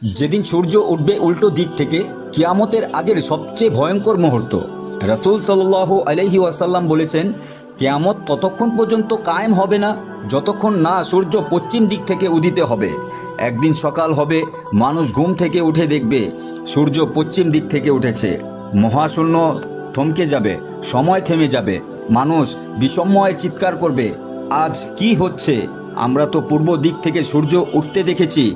যেদিন সূর্য উঠবে উল্টো দিক থেকে কিয়ামতের আগের সবচেয়ে ভয়ঙ্কর মুহূর্ত। রাসূল সাল্লাল্লাহু আলাইহি ওয়াসাল্লাম বলেছেন, কিয়ামত ততক্ষণ পর্যন্ত কায়েম হবে না যতক্ষণ না সূর্য পশ্চিম দিক থেকে উদিত হবে। একদিন সকাল হবে, মানুষ ঘুম থেকে উঠে দেখবে সূর্য পশ্চিম দিক থেকে উঠেছে। মহাশূন্য থমকে যাবে, সময় থেমে যাবে, মানুষ বিষময়ে চিৎকার করবে, আজ কি হচ্ছে? আমরা তো পূর্ব দিক থেকে সূর্য উঠতে দেখেছি।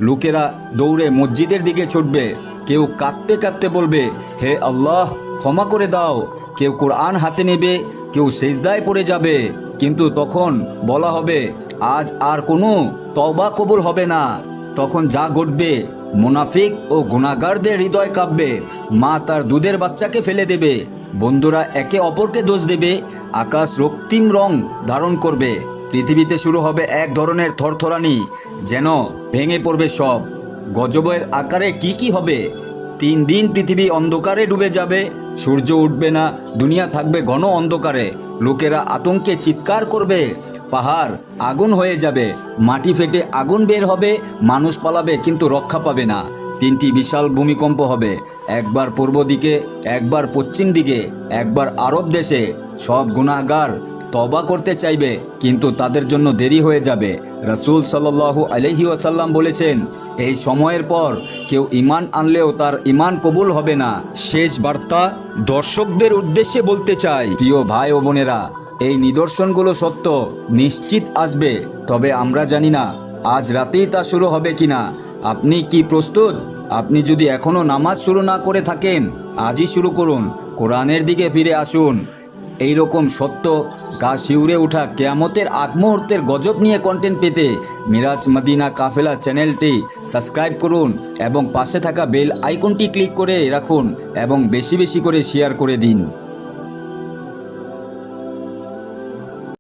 লোকেরা দৌড়ে মসজিদের দিকে ছুটবে, কেউ কাঁদতে কাঁদতে বলবে, হে আল্লাহ ক্ষমা করে দাও। কেউ কোরআন হাতে নেবে, কেউ সেজদায় পড়ে যাবে। কিন্তু তখন বলা হবে, আজ আর কোনো তওবা কবুল হবে না। তখন যা ঘটবে, মুনাফিক ও গুনাহগারদের হৃদয় কাঁপবে, মা তার দুধের বাচ্চাকে ফেলে দেবে, বন্ধুরা একে অপরকে দোষ দেবে, আকাশ রক্তিম রং ধারণ করবে, পৃথিবীতে শুরু হবে এক ধরনের থরথরানি, যেন ভেঙে পড়বে সব। গজবের আকারে কি হবে? 3 দিন পৃথিবী অন্ধকারে ডুবে যাবে, সূর্য উঠবে না, দুনিয়া থাকবে ঘন অন্ধকারে। লোকেরা আতঙ্কে চিৎকার করবে, পাহাড় আগুন হয়ে যাবে, মাটি ফেটে আগুন বের হবে, মানুষ পালাবে কিন্তু রক্ষা পাবে না। 3টি বিশাল ভূমিকম্প হবে, একবার পূর্ব দিকে, একবার পশ্চিম দিকে, একবার আরব দেশে। সব গুনাহগার তওবা করতে চাইবে, কিন্তু তাদের জন্য দেরি হয়ে যাবে। রাসূল সাল্লাল্লাহু আলাইহি ওয়াসাল্লাম বলেছেন, এই সময়ের পর কেউ ঈমান আনলেও তার ঈমান কবুল হবে না। শেষ বার্তা দর্শকদের উদ্দেশ্যে বলতে চাই, প্রিয় ভাই ও বোনেরা, এই নিদর্শনগুলো সত্য, নিশ্চিত আসবে, তবে আমরা জানি না আজ রাতেই তা শুরু হবে কিনা। আপনি কি প্রস্তুত? আপনি যদি এখনও নামাজ শুরু না করে থাকেন, আজই শুরু করুন, কোরআনের দিকে ফিরে আসুন। এই রকম সত্য, গা শিউরে ওঠা কিয়ামতের আগ মুহূর্তের গজব নিয়ে কন্টেন্ট পেতে মিরাজ মদিনা কাফেলা চ্যানেলটি সাবস্ক্রাইব করুন এবং পাশে থাকা বেল আইকনটি ক্লিক করে রাখুন এবং বেশি বেশি করে শেয়ার করে দিন।